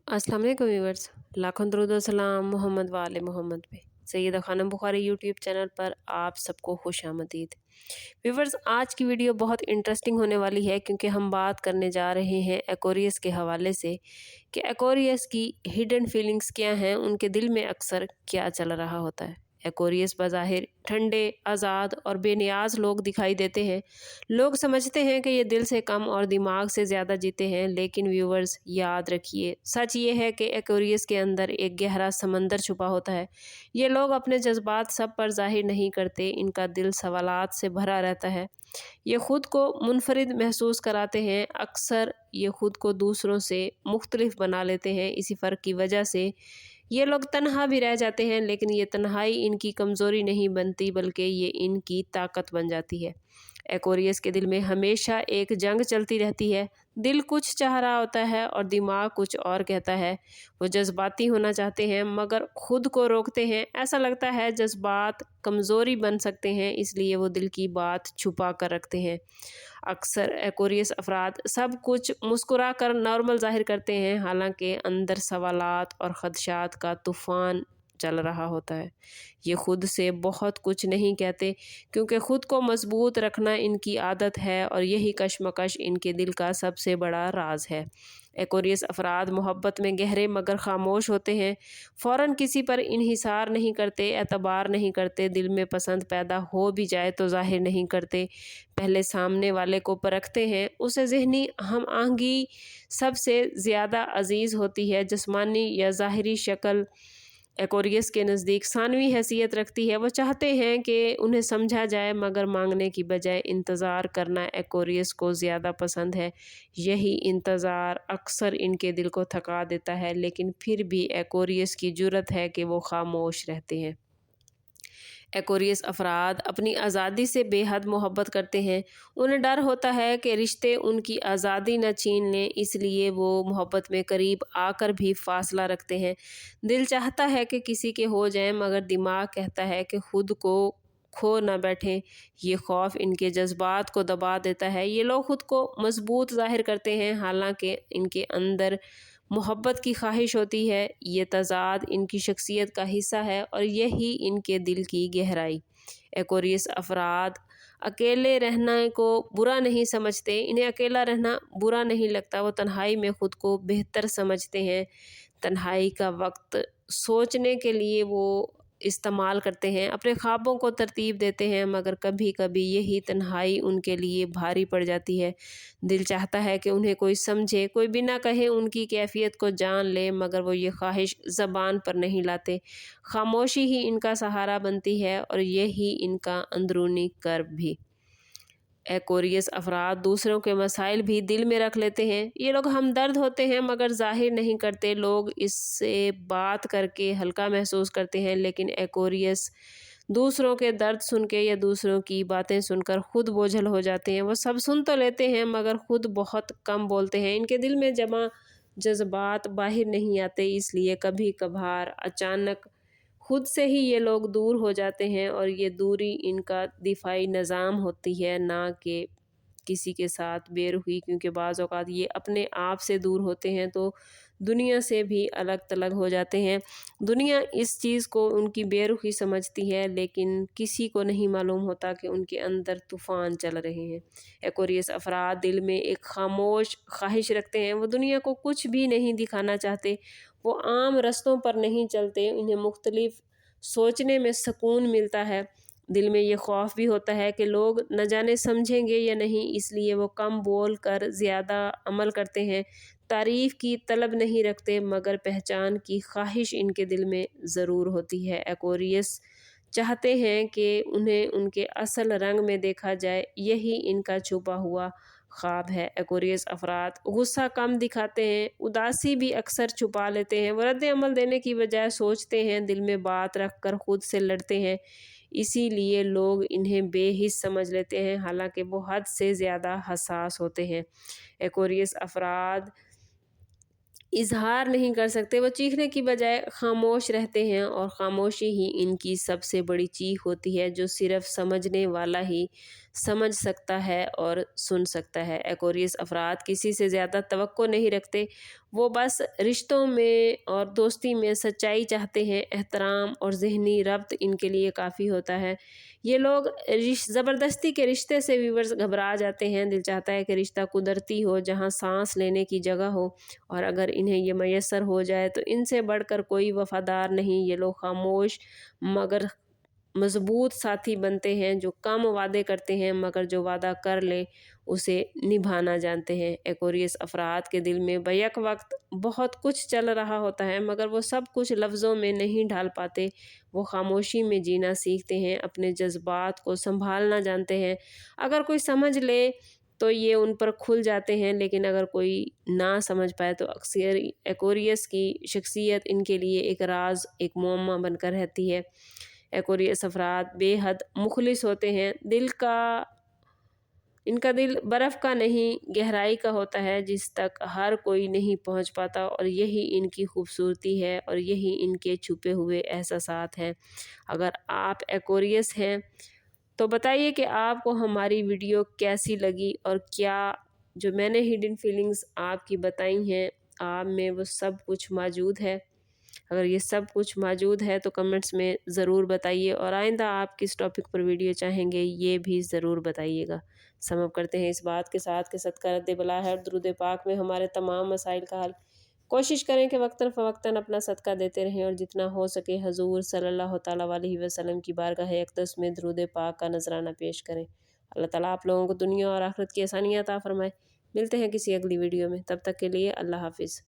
अस्सलाम वालेकुम व्यूअर्स, लाखों दरूद व सलाम मोहम्मद वाले मोहम्मद पे। सैयदा खानम बुखारी यूट्यूब चैनल पर आप सबको खुश आमदीद। व्यूअर्स, आज की वीडियो बहुत इंटरेस्टिंग होने वाली है क्योंकि हम बात करने जा रहे हैं एक्वेरियस के हवाले से कि एक्वेरियस की हिडन फीलिंग्स क्या हैं, उनके दिल में अक्सर क्या चल रहा होता है। एक्वेरियस बज़ाहिर ठंडे, आज़ाद और बेनियाज लोग दिखाई देते हैं। लोग समझते हैं कि ये दिल से कम और दिमाग से ज़्यादा जीते हैं, लेकिन व्यूवर्स याद रखिए, सच ये है कि एक्वेरियस के अंदर एक गहरा समंदर छुपा होता है। ये लोग अपने जज्बात सब पर जाहिर नहीं करते, इनका दिल सवालात से भरा रहता है। ये ख़ुद को मुनफरिद महसूस कराते हैं, अक्सर ये ख़ुद को दूसरों से मुख्तलिफ बना लेते हैं। इसी फ़र्क की वजह से ये लोग तन्हा भी रह जाते हैं, लेकिन ये तन्हाई इनकी कमज़ोरी नहीं बनती बल्कि ये इनकी ताकत बन जाती है। एक्वेरियस के दिल में हमेशा एक जंग चलती रहती है। दिल कुछ चाह रहा होता है और दिमाग कुछ और कहता है। वो जज्बाती होना चाहते हैं मगर खुद को रोकते हैं। ऐसा लगता है जज्बात कमज़ोरी बन सकते हैं, इसलिए वो दिल की बात छुपा कर रखते हैं। अक्सर एक्वेरियस अफराद सब कुछ मुस्कुरा कर नॉर्मल ज़ाहिर करते हैं, हालांकि अंदर सवालात और ख़दशात का तूफ़ान चल रहा होता है। ये ख़ुद से बहुत कुछ नहीं कहते क्योंकि ख़ुद को मजबूत रखना इनकी आदत है और यही कशमकश इनके दिल का सबसे बड़ा राज है। एक्वेरियस अफराद मोहब्बत में गहरे मगर ख़ामोश होते हैं। फ़ौरन किसी पर इन्हिसार नहीं करते, एतबार नहीं करते। दिल में पसंद पैदा हो भी जाए तो ज़ाहिर नहीं करते, पहले सामने वाले को परखते हैं। उसे ज़हनी हम आहंगी सबसे ज़्यादा अजीज़ होती है। जिस्मानी या ज़ाहिरी शक्ल एक्वेरियस के नज़दीक सानवी हैसियत रखती है। वो चाहते हैं कि उन्हें समझा जाए मगर मांगने की बजाय इंतज़ार करना एक्वेरियस को ज़्यादा पसंद है। यही इंतज़ार अक्सर इनके दिल को थका देता है, लेकिन फिर भी एक्वेरियस की जुर्रत है कि वो खामोश रहते हैं। एक्वेरियस अफराद अपनी आज़ादी से बेहद मोहब्बत करते हैं। उन्हें डर होता है कि रिश्ते उनकी आज़ादी न छीन लें, इसलिए वो मोहब्बत में करीब आकर भी फासला रखते हैं। दिल चाहता है कि किसी के हो जाएं मगर दिमाग कहता है कि खुद को खो न बैठें। ये खौफ इनके जज्बात को दबा देता है। ये लोग खुद को मजबूत ज़ाहिर करते हैं, हालांकि इनके अंदर मोहब्बत की ख्वाहिश होती है। ये तज़ाद इनकी शख्सियत का हिस्सा है और यही इनके दिल की गहराई। एक्वेरियस अफराद अकेले रहने को बुरा नहीं समझते, इन्हें अकेला रहना बुरा नहीं लगता। वो तन्हाई में ख़ुद को बेहतर समझते हैं। तन्हाई का वक्त सोचने के लिए वो इस्तेमाल करते हैं, अपने ख्वाबों को तरतीब देते हैं, मगर कभी कभी यही तन्हाई उनके लिए भारी पड़ जाती है। दिल चाहता है कि उन्हें कोई समझे, कोई बिना कहे उनकी कैफियत को जान ले, मगर वो ये ख्वाहिश ज़बान पर नहीं लाते। खामोशी ही इनका सहारा बनती है और यही इनका अंदरूनी कर्ब भी। एक्वेरियस अफराद दूसरों के मसाइल भी दिल में रख लेते हैं। ये लोग हमदर्द होते हैं मगर जाहिर नहीं करते। लोग इससे बात करके हल्का महसूस करते हैं, लेकिन एक्वेरियस दूसरों के दर्द सुन के या दूसरों की बातें सुनकर खुद बोझल हो जाते हैं। वो सब सुन तो लेते हैं मगर खुद बहुत कम बोलते हैं। इनके दिल में जमा जज्बात बाहर नहीं आते, इसलिए कभी कभार अचानक खुद से ही ये लोग दूर हो जाते हैं और ये दूरी इनका दिफाई निज़ाम होती है, ना कि किसी के साथ बेरुखी। क्योंकि बाज़ औक़ात ये अपने आप से दूर होते हैं तो दुनिया से भी अलग थलग हो जाते हैं। दुनिया इस चीज़ को उनकी बेरुखी समझती है, लेकिन किसी को नहीं मालूम होता कि उनके अंदर तूफ़ान चल रहे हैं। एक्वेरियस अफराद दिल में एक खामोश ख्वाहिश रखते हैं। वो दुनिया को कुछ भी नहीं दिखाना चाहते। वो आम रस्तों पर नहीं चलते, इन्हें मुख्तलिफ सोचने में सुकून मिलता है। दिल में ये खौफ भी होता है कि लोग न जाने समझेंगे या नहीं, इसलिए वो कम बोल कर ज़्यादा अमल करते हैं। तारीफ़ की तलब नहीं रखते मगर पहचान की ख्वाहिश इनके दिल में ज़रूर होती है। एक्वेरियस चाहते हैं कि उन्हें उनके असल रंग में देखा जाए, यही इनका छुपा हुआ ख्वाब है। एक्वेरियस अफराद गुस्सा कम दिखाते हैं, उदासी भी अक्सर छुपा लेते हैं। वो रद्द अमल देने की बजाय सोचते हैं, दिल में बात रख कर ख़ुद से लड़ते हैं। इसीलिए लोग इन्हें बेहिस समझ लेते हैं, हालांकि वो हद से ज़्यादा हसास होते हैं। एक्वेरियस अफराद इजहार नहीं कर सकते, वो चीखने की बजाय खामोश रहते हैं और ख़ामोशी ही इनकी सबसे बड़ी चीख होती है, जो सिर्फ़ समझने वाला ही سمجھ سکتا ہے اور سن سکتا ہے۔ ایکوریس افراد کسی سے زیادہ توقع نہیں رکھتے، وہ بس رشتوں میں اور دوستی میں سچائی چاہتے ہیں۔ احترام اور ذہنی ربط ان کے لیے کافی ہوتا ہے۔ یہ لوگ زبردستی کے رشتے سے ویورز گھبرا جاتے ہیں۔ دل چاہتا ہے کہ رشتہ قدرتی ہو، جہاں سانس لینے کی جگہ ہو، اور اگر انہیں یہ میسر ہو جائے تو ان سے بڑھ کر کوئی وفادار نہیں۔ یہ لوگ خاموش مگر مضبوط ساتھی بنتے ہیں، جو کم وعدے کرتے ہیں مگر جو وعدہ کر لیں اسے نبھانا جانتے ہیں۔ ایکوریس افراد کے دل میں بیک وقت بہت کچھ چل رہا ہوتا ہے، مگر وہ سب کچھ لفظوں میں نہیں ڈھال پاتے۔ وہ خاموشی میں جینا سیکھتے ہیں، اپنے جذبات کو سنبھالنا جانتے ہیں۔ اگر کوئی سمجھ لے تو یہ ان پر کھل جاتے ہیں، لیکن اگر کوئی نہ سمجھ پائے تو اکثر ایکوریس کی شخصیت ان کے لیے ایک راز، ایک معمہ بن کر رہتی ہے۔ ایکوریس افراد بے حد مخلص ہوتے ہیں۔ ان کا دل برف کا نہیں، گہرائی کا ہوتا ہے، جس تک ہر کوئی نہیں پہنچ پاتا، اور یہی ان کی خوبصورتی ہے اور یہی ان کے چھپے ہوئے احساسات ہیں۔ اگر آپ ایکوریس ہیں تو بتائیے کہ آپ کو ہماری ویڈیو کیسی لگی، اور کیا جو میں نے ہڈن فیلنگز آپ کی بتائی ہیں آپ میں وہ سب کچھ موجود ہے۔ اگر یہ سب کچھ موجود ہے تو کمنٹس میں ضرور بتائیے، اور آئندہ آپ کس ٹاپک پر ویڈیو چاہیں گے یہ بھی ضرور بتائیے گا۔ سم اپ کرتے ہیں اس بات کے ساتھ کہ صدقہ رد بلا ہے اور درود پاک میں ہمارے تمام مسائل کا حل۔ کوشش کریں کہ وقتاً فوقتاً اپنا صدقہ دیتے رہیں، اور جتنا ہو سکے حضور صلی اللہ تعالیٰ علیہ وسلم کی بارگاہ اقدس میں درود پاک کا نذرانہ پیش کریں۔ اللہ تعالیٰ آپ لوگوں کو دنیا اور آخرت کی آسانیاں عطا فرمائے۔ ملتے ہیں کسی اگلی ویڈیو میں، تب تک کے لیے اللہ حافظ۔